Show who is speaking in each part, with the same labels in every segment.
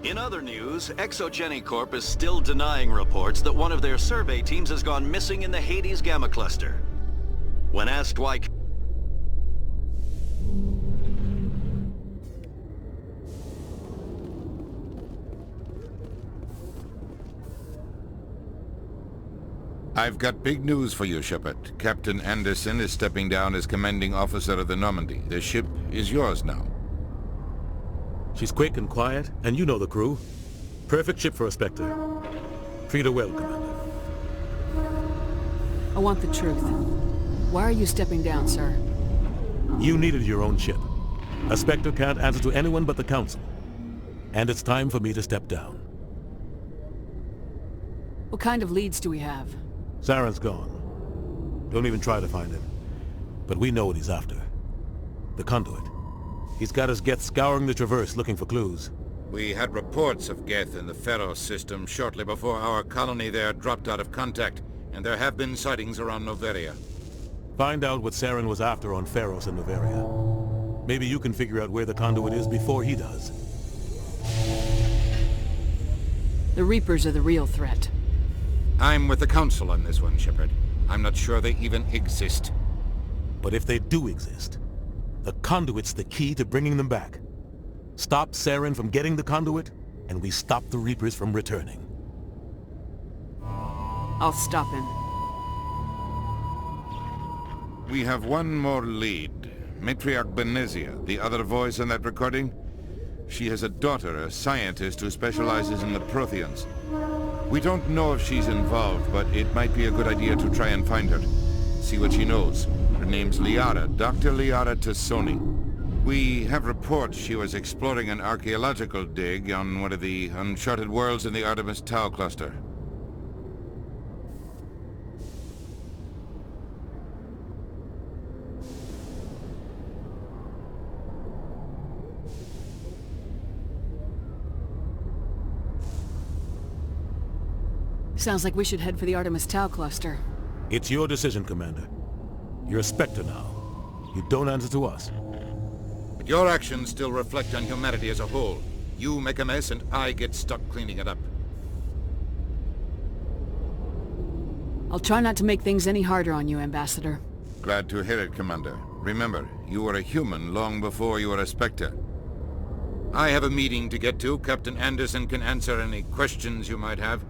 Speaker 1: In other news, Exogeny Corp is still denying reports that one of their survey teams has gone missing in the Hades Gamma Cluster. When asked why...
Speaker 2: I've got big news for you, Shepard. Captain Anderson is stepping down as commanding officer of the Normandy. The ship is yours now.
Speaker 3: She's quick and quiet, and you know the crew. Perfect ship for a Spectre. Treat her well, Commander.
Speaker 4: I want the truth. Why are you stepping down, sir?
Speaker 3: You needed your own ship. A Spectre can't answer to anyone but the Council. And it's time for me to step down.
Speaker 4: What kind of leads do we have?
Speaker 3: Saren's gone. Don't even try to find him. But we know what he's after. The conduit. He's got his Geth scouring the Traverse looking for clues.
Speaker 2: We had reports of Geth in the Pharos system shortly before our colony there dropped out of contact, and there have been sightings around Noveria.
Speaker 3: Find out what Saren was after on Pharos and Noveria. Maybe you can figure out where the conduit is before he does.
Speaker 4: The Reapers are the real threat.
Speaker 2: I'm with the Council on this one, Shepard. I'm not sure they even exist.
Speaker 3: But if they do exist, the conduit's the key to bringing them back. Stop Saren from getting the conduit, and we stop the Reapers from returning.
Speaker 4: I'll stop him.
Speaker 2: We have one more lead. Matriarch Benezia, the other voice in that recording. She has a daughter, a scientist who specializes in the Protheans. We don't know if she's involved, but it might be a good idea to try and find her. See what she knows. Her name's Liara, Dr. Liara Tassoni. We have reports she was exploring an archaeological dig on one of the uncharted worlds in the Artemis Tau cluster.
Speaker 4: Sounds like we should head for the Artemis Tau cluster.
Speaker 3: It's your decision, Commander. You're a Spectre now. You don't answer to us.
Speaker 2: But your actions still reflect on humanity as a whole. You make a mess and I get stuck cleaning it up.
Speaker 4: I'll try not to make things any harder on you, Ambassador.
Speaker 2: Glad to hear it, Commander. Remember, you were a human long before you were a Spectre. I have a meeting to get to. Captain Anderson can answer any questions you might have.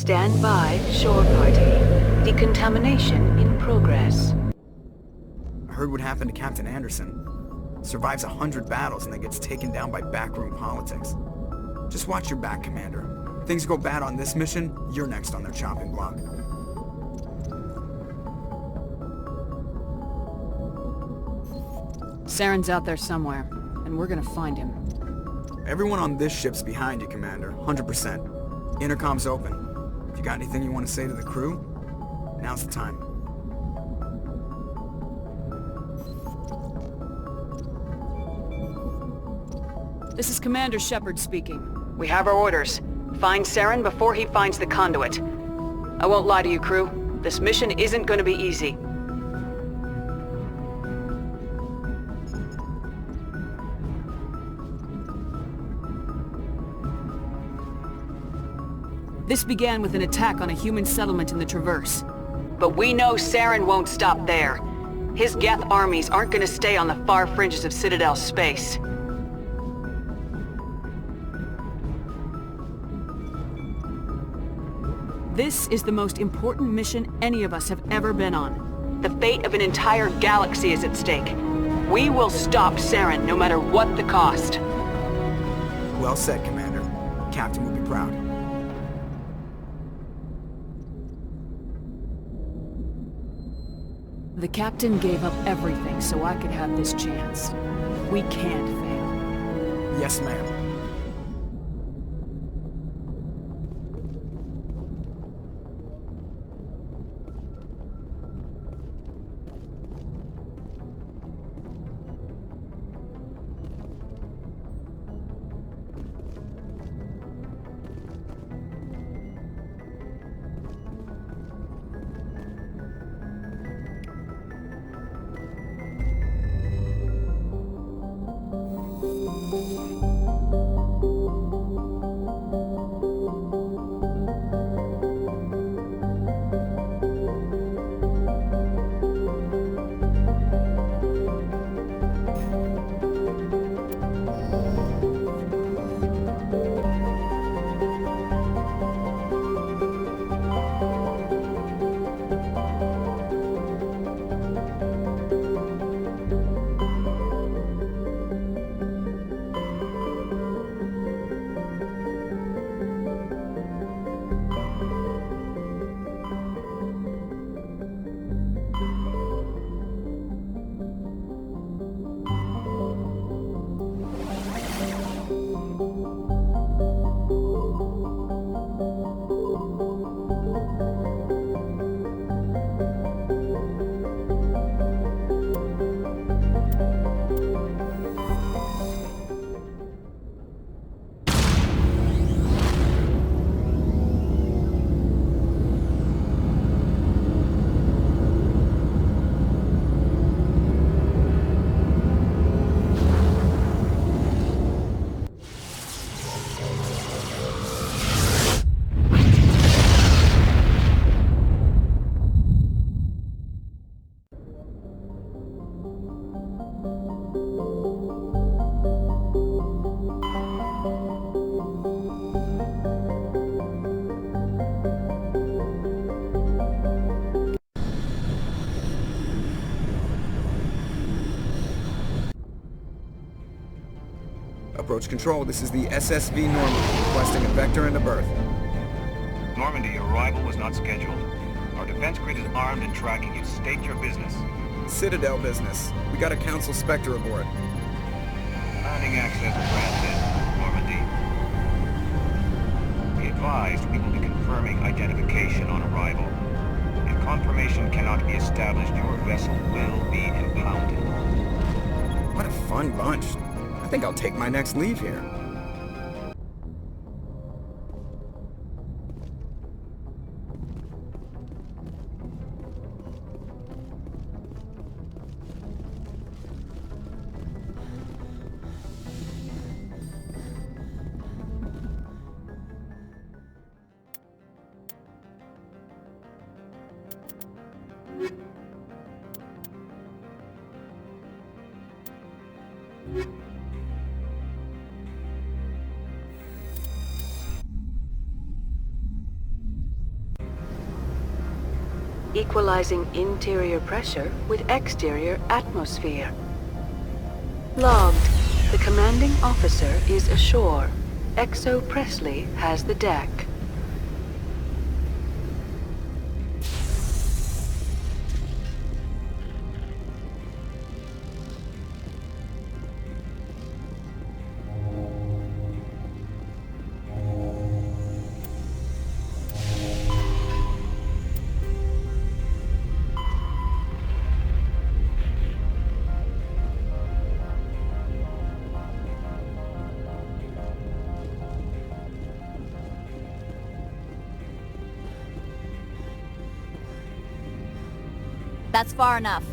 Speaker 5: Stand by, shore party. Decontamination in progress.
Speaker 6: I heard what happened to Captain Anderson. Survives 100 battles and then gets taken down by backroom politics. Just watch your back, Commander. If things go bad on this mission, you're next on their chopping block.
Speaker 4: Saren's out there somewhere, and we're gonna find him.
Speaker 6: Everyone on this ship's behind you, Commander. 100%. Intercom's open. If you got anything you want to say to the crew, now's the time.
Speaker 4: This is Commander Shepard speaking.
Speaker 5: We have our orders. Find Saren before he finds the conduit. I won't lie to you, crew. This mission isn't going to be easy.
Speaker 4: This began with an attack on a human settlement in the Traverse.
Speaker 5: But we know Saren won't stop there. His Geth armies aren't going to stay on the far fringes of Citadel space.
Speaker 4: This is the most important mission any of us have ever been on.
Speaker 5: The fate of an entire galaxy is at stake. We will stop Saren no matter what the cost.
Speaker 6: Well said, Commander. Captain will be proud.
Speaker 4: The captain gave up everything so I could have this chance. We can't fail.
Speaker 6: Yes, ma'am. Approach control, this is the SSV Normandy, requesting a vector and a berth.
Speaker 7: Normandy, your arrival was not scheduled. Our defense grid is armed and tracking you. State your business.
Speaker 6: Citadel business. We got a Council Spectre aboard.
Speaker 7: Landing access granted, Normandy. Be advised, we will be confirming identification on arrival. If confirmation cannot be established, your vessel will be impounded.
Speaker 6: What a fun bunch. I think I'll take my next leave here.
Speaker 5: Equalizing interior pressure with exterior atmosphere. Logged. The commanding officer is ashore. XO Presley has the deck.
Speaker 8: That's far enough.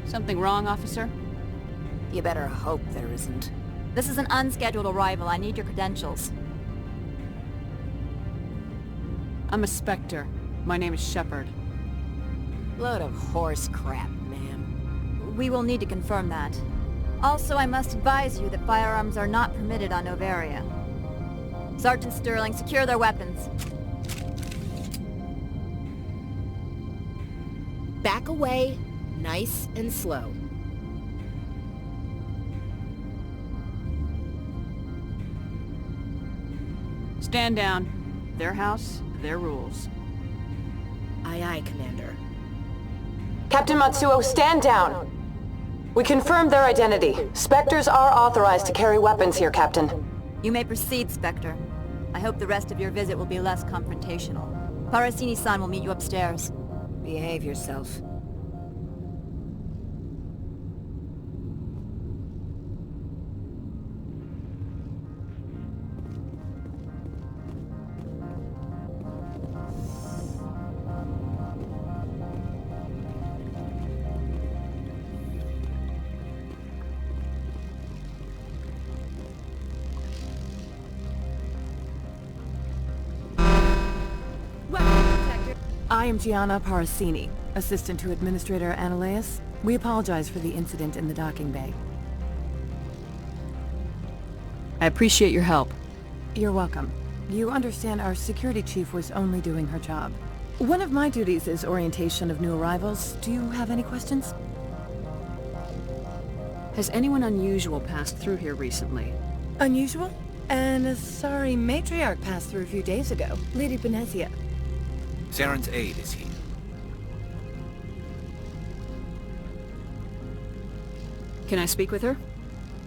Speaker 4: Something wrong, officer?
Speaker 8: You better hope there isn't. This is an unscheduled arrival. I need your credentials.
Speaker 4: I'm a Spectre. My name is Shepard.
Speaker 8: Load of horse crap, ma'am. We will need to confirm that. Also, I must advise you that firearms are not permitted on Noveria. Sergeant Sterling, secure their weapons.
Speaker 9: Back away, nice and slow.
Speaker 4: Stand down. Their house, their rules.
Speaker 9: Aye, aye, Commander.
Speaker 5: Captain Matsuo, stand down! We confirmed their identity. Spectres are authorized to carry weapons here, Captain.
Speaker 8: You may proceed, Spectre. I hope the rest of your visit will be less confrontational. Parasini-san will meet you upstairs.
Speaker 10: Behave yourself.
Speaker 4: I am Gianna Parasini, assistant to Administrator Ananias. We apologize for the incident in the docking bay.
Speaker 5: I appreciate your help.
Speaker 4: You're welcome. You understand our security chief was only doing her job. One of my duties is orientation of new arrivals. Do you have any questions?
Speaker 5: Has anyone unusual passed through here recently?
Speaker 4: Unusual? And a sorry matriarch passed through a few days ago. Lady Benezia.
Speaker 11: Saren's aide, is he?
Speaker 5: Can I speak with her?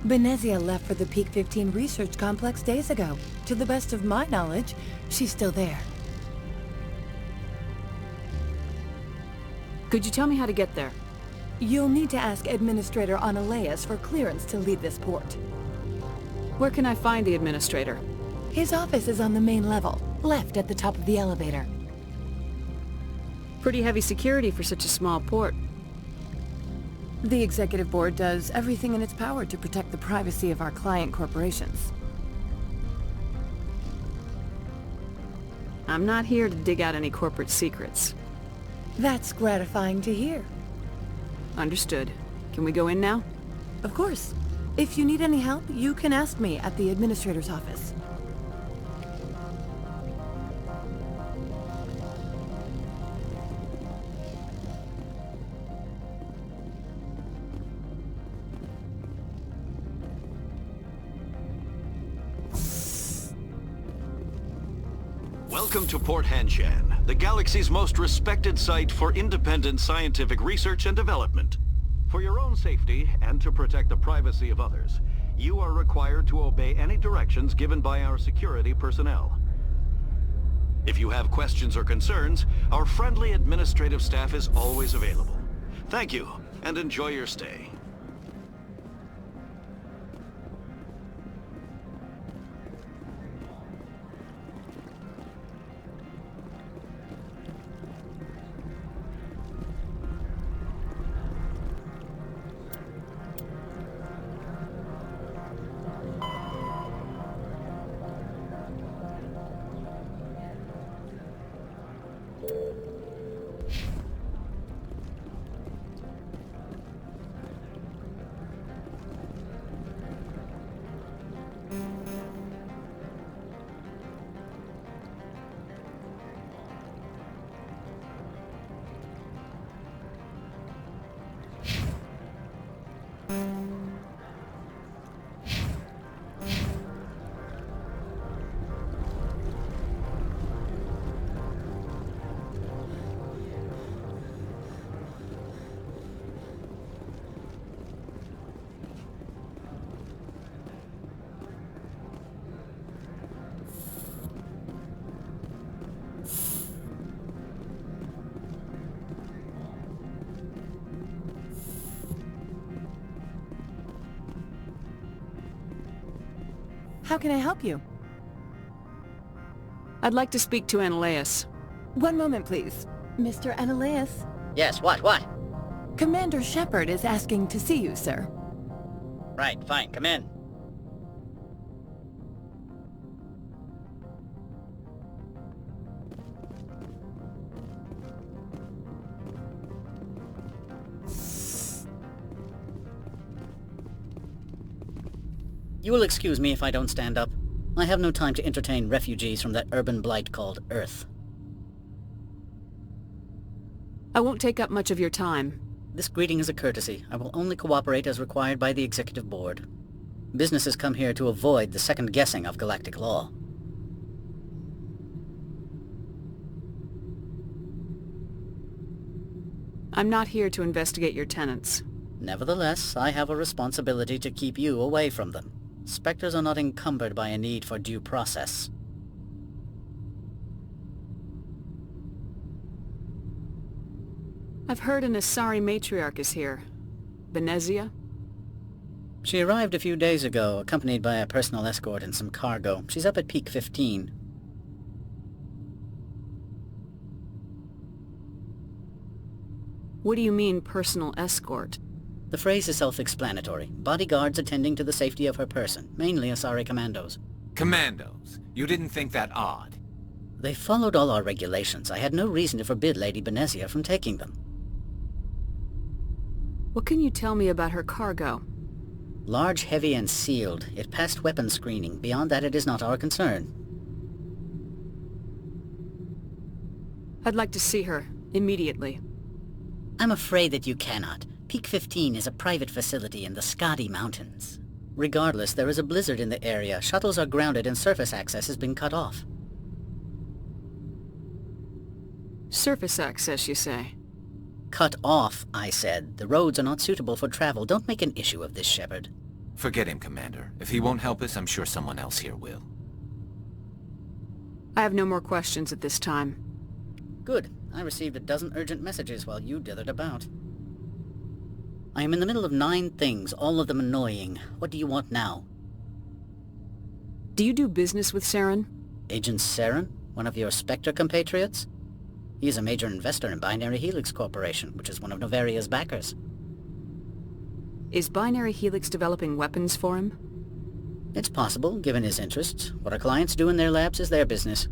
Speaker 4: Benezia left for the Peak 15 research complex days ago. To the best of my knowledge, she's still there.
Speaker 5: Could you tell me how to get there?
Speaker 4: You'll need to ask Administrator Ananias for clearance to leave this port.
Speaker 5: Where can I find the Administrator?
Speaker 4: His office is on the main level, left at the top of the elevator.
Speaker 5: Pretty heavy security for such a small port.
Speaker 4: The Executive Board does everything in its power to protect the privacy of our client corporations.
Speaker 5: I'm not here to dig out any corporate secrets.
Speaker 4: That's gratifying to hear.
Speaker 5: Understood. Can we go in now?
Speaker 4: Of course. If you need any help, you can ask me at the Administrator's office.
Speaker 1: Welcome to Port Hanshan, the galaxy's most respected site for independent scientific research and development. For your own safety, and to protect the privacy of others, you are required to obey any directions given by our security personnel. If you have questions or concerns, our friendly administrative staff is always available. Thank you, and enjoy your stay.
Speaker 4: How can I help you?
Speaker 5: I'd like to speak to Ananias.
Speaker 4: One moment, please. Mr. Ananias?
Speaker 10: Yes, what?
Speaker 4: Commander Shepard is asking to see you, sir.
Speaker 10: Right, fine, come in. You will excuse me if I don't stand up. I have no time to entertain refugees from that urban blight called Earth.
Speaker 5: I won't take up much of your time.
Speaker 10: This greeting is a courtesy. I will only cooperate as required by the Executive Board. Businesses come here to avoid the second guessing of galactic law.
Speaker 12: I'm not here to investigate your tenants.
Speaker 10: Nevertheless, I have a responsibility to keep you away from them. Spectres are not encumbered by a need for due process.
Speaker 12: I've heard an Asari matriarch is here. Venezia?
Speaker 10: She arrived a few days ago, accompanied by a personal escort and some cargo. She's up at Peak 15.
Speaker 12: What do you mean, personal escort?
Speaker 10: The phrase is self-explanatory. Bodyguards attending to the safety of her person, mainly Asari commandos.
Speaker 11: Commandos? You didn't think that odd?
Speaker 10: They followed all our regulations. I had no reason to forbid Lady Benezia from taking them.
Speaker 12: What can you tell me about her cargo?
Speaker 10: Large, heavy, and sealed. It passed weapons screening. Beyond that, it is not our concern.
Speaker 12: I'd like to see her, immediately.
Speaker 10: I'm afraid that you cannot. Peak 15 is a private facility in the Skadi Mountains. Regardless, there is a blizzard in the area. Shuttles are grounded and surface access has been cut off.
Speaker 12: Surface access, you say?
Speaker 10: Cut off, I said. The roads are not suitable for travel. Don't make an issue of this, Shepard.
Speaker 11: Forget him, Commander. If he won't help us, I'm sure someone else here will.
Speaker 12: I have no more questions at this time.
Speaker 10: Good. I received a dozen urgent messages while you dithered about. I am in the middle of 9 things, all of them annoying. What do you want now?
Speaker 12: Do you do business with Saren?
Speaker 10: Agent Saren? One of your Spectre compatriots? He is a major investor in Binary Helix Corporation, which is one of Noveria's backers.
Speaker 12: Is Binary Helix developing weapons for him?
Speaker 10: It's possible, given his interests. What our clients do in their labs is their business.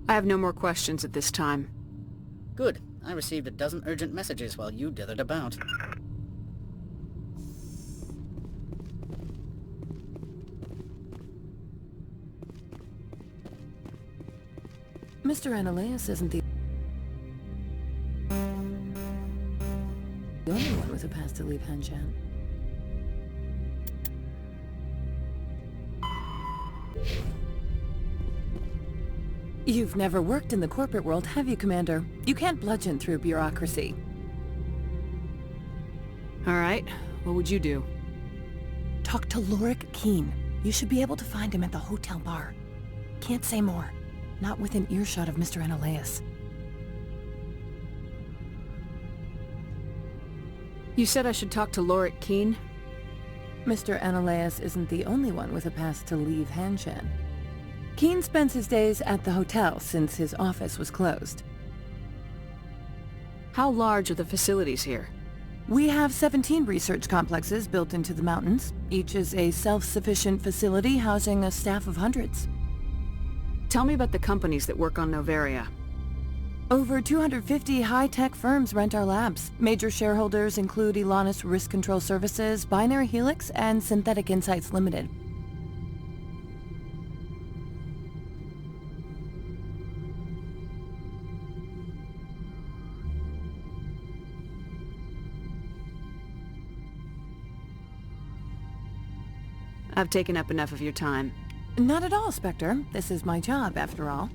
Speaker 12: I have no more questions at this time.
Speaker 10: Good. I received a dozen urgent messages while you dithered about.
Speaker 4: Mr. Ananias isn't the only one with a pass to leave Hanshan. You've never worked in the corporate world, have you, Commander? You can't bludgeon through bureaucracy.
Speaker 12: All right. What would you do?
Speaker 4: Talk to Lorik Keen. You should be able to find him at the hotel bar. Can't say more. Not within earshot of Mr. Ananias.
Speaker 12: You said I should talk to Lorik Keen?
Speaker 4: Mr. Ananias isn't the only one with a pass to leave Hanshan. Keen spends his days at the hotel since his office was closed.
Speaker 12: How large are the facilities here?
Speaker 4: We have 17 research complexes built into the mountains. Each is a self-sufficient facility housing a staff of hundreds.
Speaker 12: Tell me about the companies that work on Noveria.
Speaker 4: Over 250 high-tech firms rent our labs. Major shareholders include Elanus Risk Control Services, Binary Helix, and Synthetic Insights Limited.
Speaker 12: I've taken up enough of your time.
Speaker 4: Not at all, Spectre. This is my job, after all.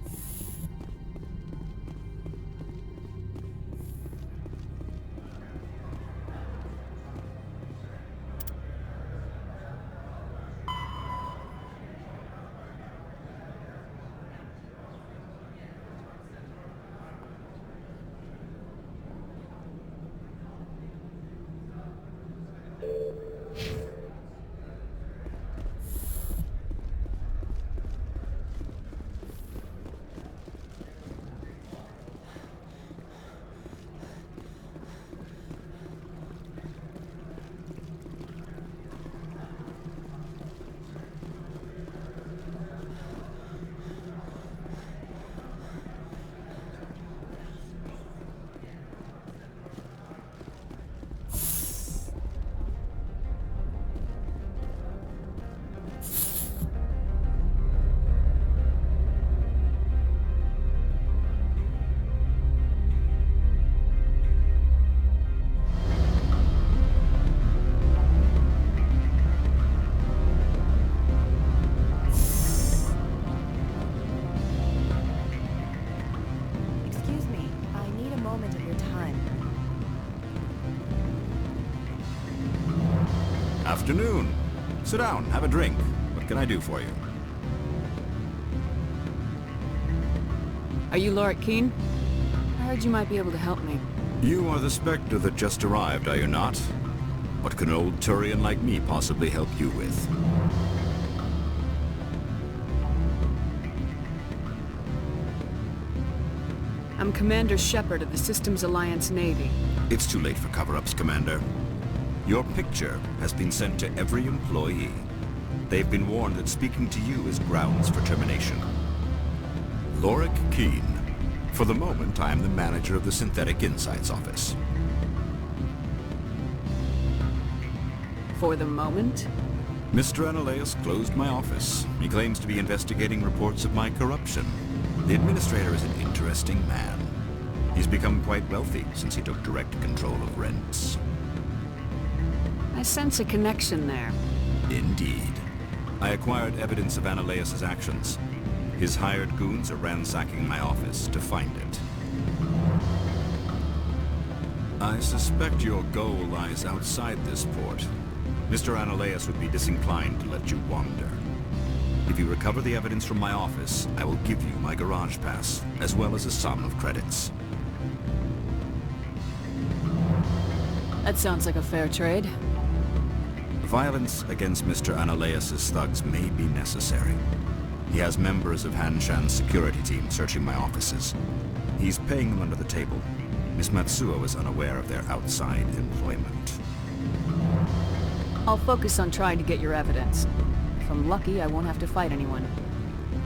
Speaker 13: afternoon. Sit down, have a drink. What can I do for you?
Speaker 12: Are you Lorek Keane? I heard you might be able to help me.
Speaker 13: You are the Spectre that just arrived, are you not? What can an old Turian like me possibly help you with?
Speaker 12: I'm Commander Shepard of the Systems Alliance Navy.
Speaker 13: It's too late for cover-ups, Commander. Your picture has been sent to every employee. They've been warned that speaking to you is grounds for termination. Lorek Keane. For the moment, I am the manager of the Synthetic Insights Office.
Speaker 12: For the moment?
Speaker 13: Mr. Analaeus closed my office. He claims to be investigating reports of my corruption. The administrator is an interesting man. He's become quite wealthy since he took direct control of rents.
Speaker 12: I sense a connection there.
Speaker 13: Indeed. I acquired evidence of Analaeus' actions. His hired goons are ransacking my office to find it. I suspect your goal lies outside this port. Mr. Analaeus would be disinclined to let you wander. If you recover the evidence from my office, I will give you my garage pass, as well as a sum of credits.
Speaker 12: That sounds like a fair trade.
Speaker 13: Violence against Mr. Analaeus' thugs may be necessary. He has members of Hanshan's security team searching my offices. He's paying them under the table. Miss Matsuo is unaware of their outside employment.
Speaker 12: I'll focus on trying to get your evidence. If I'm lucky, I won't have to fight anyone.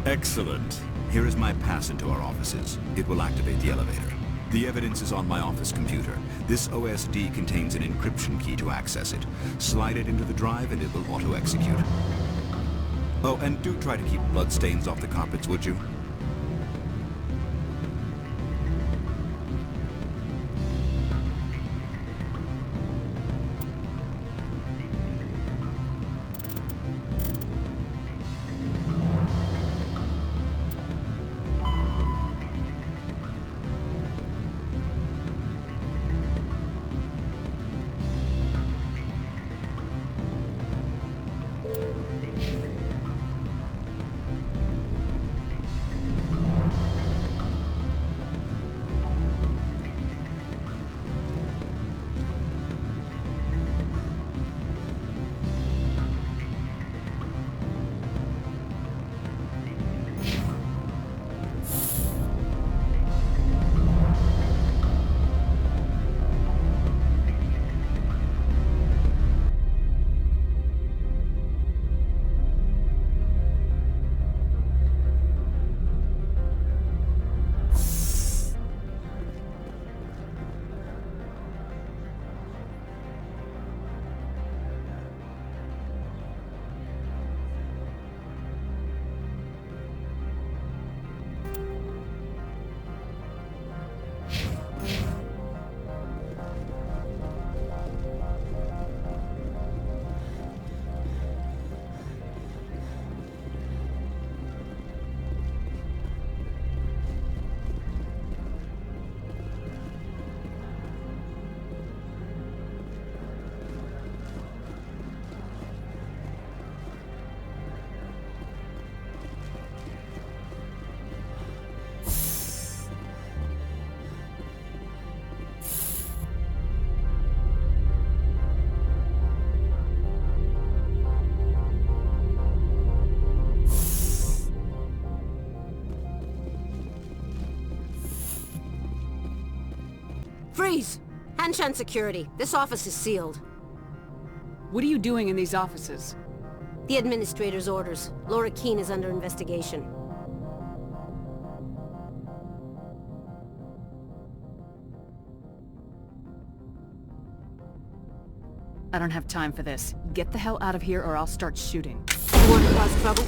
Speaker 13: Excellent. Here is my pass into our offices. It will activate the elevator. The evidence is on my office computer. This OSD contains an encryption key to access it. Slide it into the drive and it will auto-execute. Oh, and do try to keep bloodstains off the carpets, would you?
Speaker 14: Freeze! Hanshan Security. This office is sealed.
Speaker 12: What are you doing in these offices?
Speaker 14: The Administrator's orders. Lorek Keane is under investigation.
Speaker 12: I don't have time for this. Get the hell out of here or I'll start shooting.
Speaker 14: You want to cause trouble?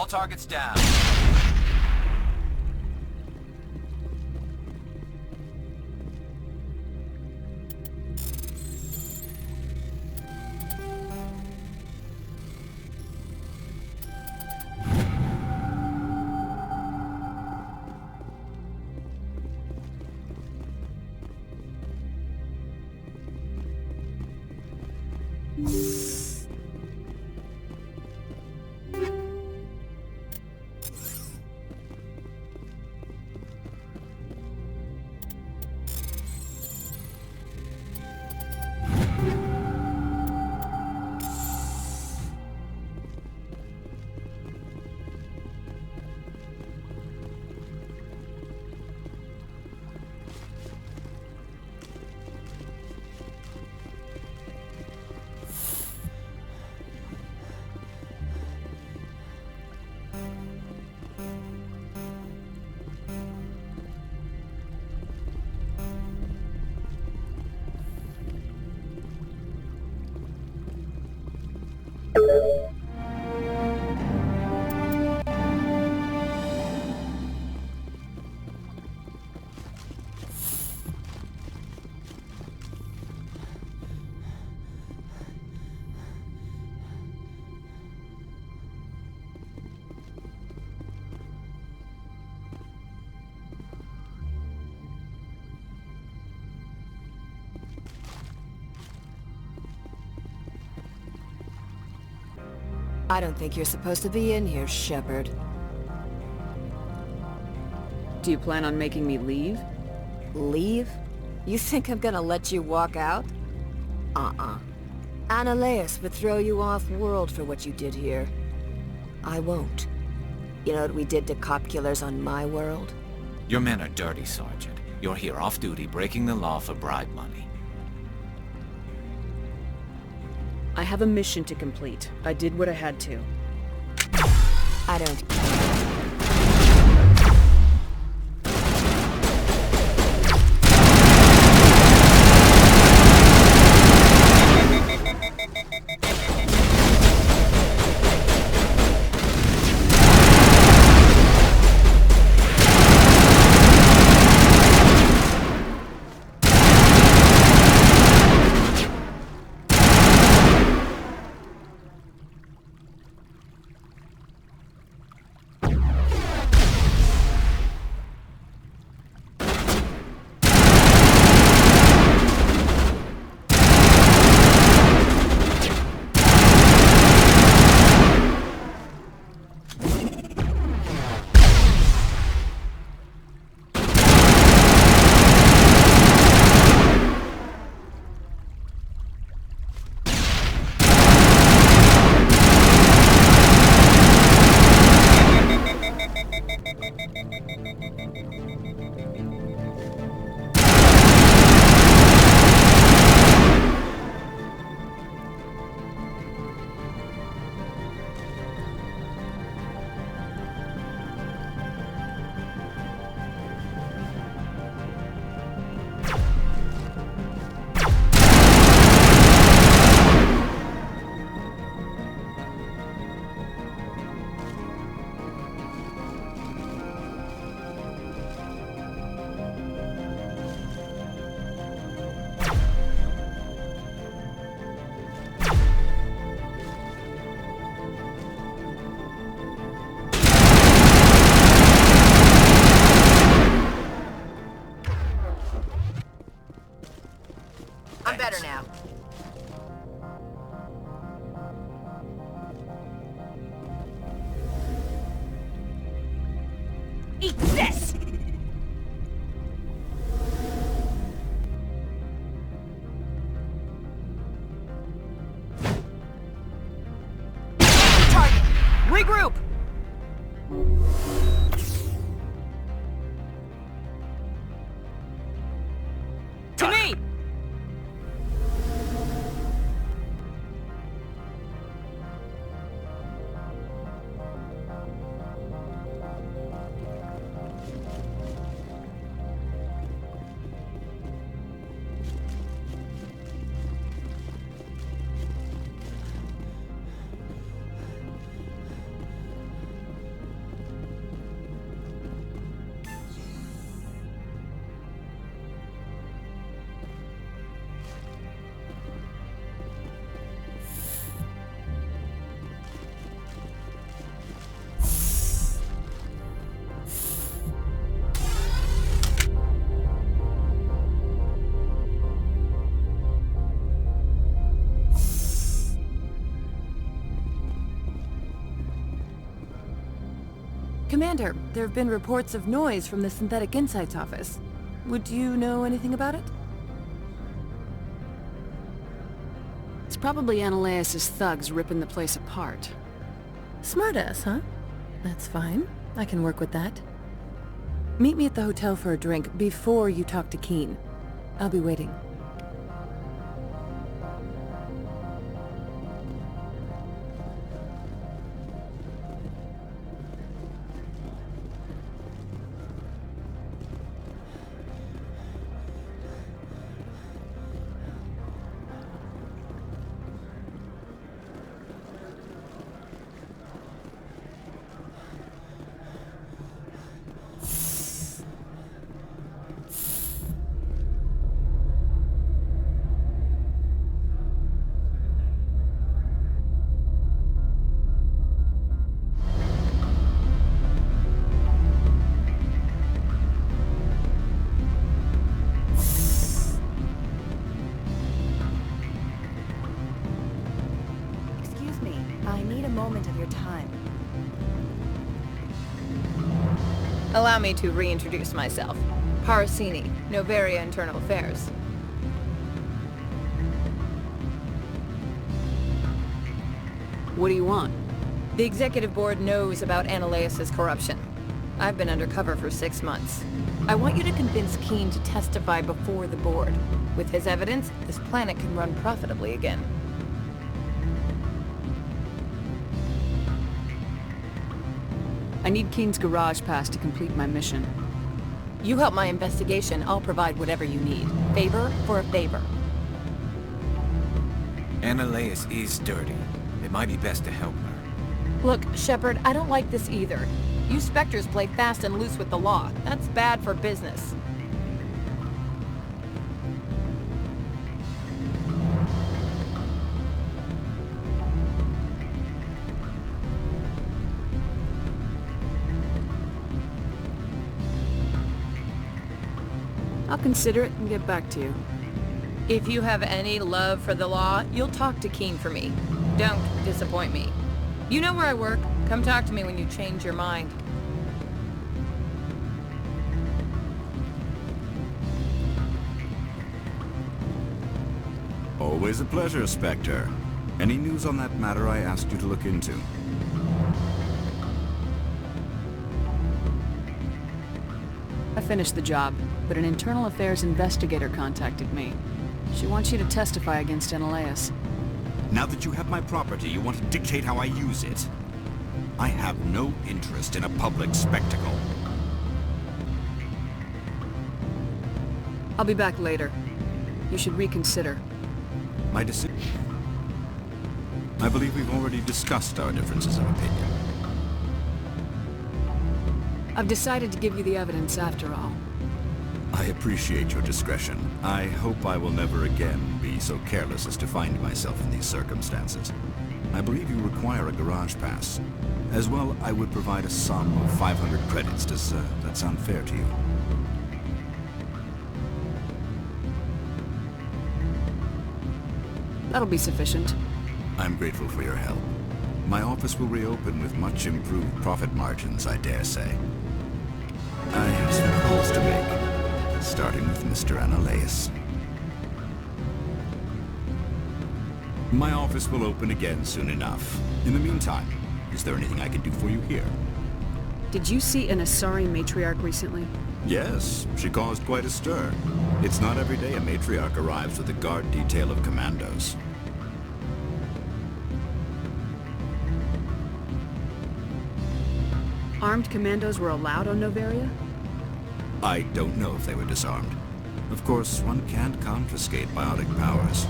Speaker 11: targets down.
Speaker 15: I don't think you're supposed to be in here, Shepard.
Speaker 12: Do you plan on making me leave?
Speaker 15: Leave? You think I'm gonna let you walk out? Annaleus would throw you off-world for what you did here. I won't. You know what we did to cop killers on my world?
Speaker 11: Your men are dirty, Sergeant. You're here off-duty, breaking the law for bribe money.
Speaker 12: I have a mission to complete. I did what I had to.
Speaker 15: I don't... I'm better now. Eat this! Target! Regroup! To me!
Speaker 4: Commander, there have been reports of noise from the Synthetic Insights office. Would you know anything about it?
Speaker 12: It's probably Ananias' thugs ripping the place apart.
Speaker 4: Smartass, huh? That's fine. I can work with that. Meet me at the hotel for a drink before you talk to Keen. I'll be waiting.
Speaker 5: Allow me to reintroduce myself. Parasini, Noveria Internal Affairs.
Speaker 12: What do you want?
Speaker 5: The Executive Board knows about Ananias' corruption. I've been undercover for 6 months. I want you to convince Keen to testify before the Board. With his evidence, this planet can run profitably again.
Speaker 12: I need Keen's garage pass to complete my mission.
Speaker 5: You help my investigation, I'll provide whatever you need. Favor for a favor.
Speaker 11: Ananias is dirty. It might be best to help her.
Speaker 5: Look, Shepard, I don't like this either. You Spectres play fast and loose with the law. That's bad for business.
Speaker 12: I'll consider it and get back to you.
Speaker 5: If you have any love for the law, you'll talk to Keen for me. Don't disappoint me. You know where I work. Come talk to me when you change your mind.
Speaker 13: Always a pleasure, Spectre. Any news on that matter I asked you to look into?
Speaker 12: I finished the job, but an internal affairs investigator contacted me. She wants you to testify against Ananias.
Speaker 13: Now that you have my property, you want to dictate how I use it? I have no interest in a public spectacle.
Speaker 12: I'll be back later. You should reconsider.
Speaker 13: My decision? I believe we've already discussed our differences of opinion.
Speaker 12: I've decided to give you the evidence after all.
Speaker 13: I appreciate your discretion. I hope I will never again be so careless as to find myself in these circumstances. I believe you require a garage pass. As well, I would provide a sum of 500 credits. Does that sound fair to you?
Speaker 12: That'll be sufficient.
Speaker 13: I'm grateful for your help. My office will reopen with much improved profit margins, I dare say. I have some calls to make, starting with Mr. Ananias. My office will open again soon enough. In the meantime, is there anything I can do for you here?
Speaker 12: Did you see an Asari matriarch recently?
Speaker 13: Yes, she caused quite a stir. It's not every day a matriarch arrives with a guard detail of commandos.
Speaker 12: Armed commandos were allowed on Noveria?
Speaker 13: I don't know if they were disarmed. Of course, one can't confiscate biotic powers.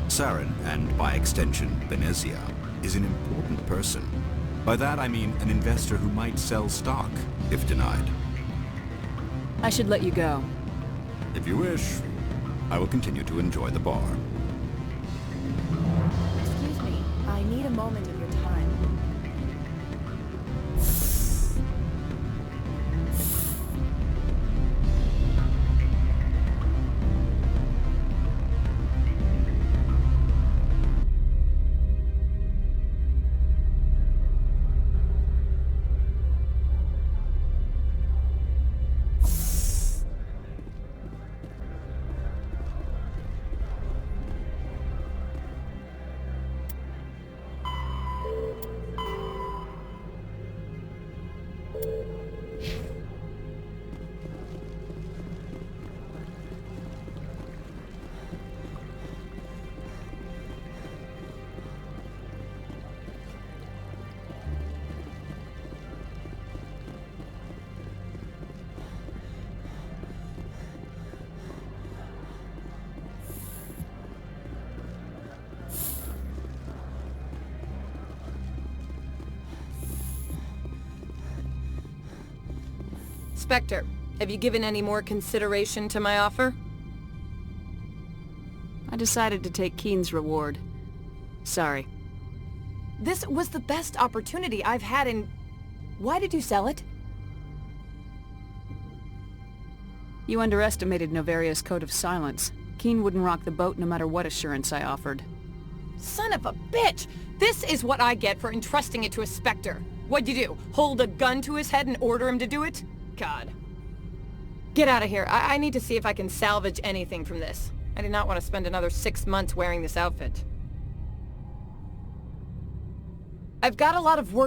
Speaker 13: Saren, and by extension, Benezia, is an important person. By that I mean an investor who might sell stock, if denied.
Speaker 12: I should let you go.
Speaker 13: If you wish, I will continue to enjoy the bar.
Speaker 15: Excuse me, I need a moment of your time.
Speaker 5: Spectre, have you given any more consideration to my offer?
Speaker 12: I decided to take Keen's reward. Sorry.
Speaker 5: This was the best opportunity I've had in... Why did you sell it?
Speaker 12: You underestimated Noveria's code of silence. Keen wouldn't rock the boat no matter what assurance I offered.
Speaker 5: Son of a bitch! This is what I get for entrusting it to a Spectre. What'd you do? Hold a gun to his head and order him to do it? God. Get out of here. I need to see if I can salvage anything from this. I do not want to spend another 6 months wearing this outfit. I've got a lot of work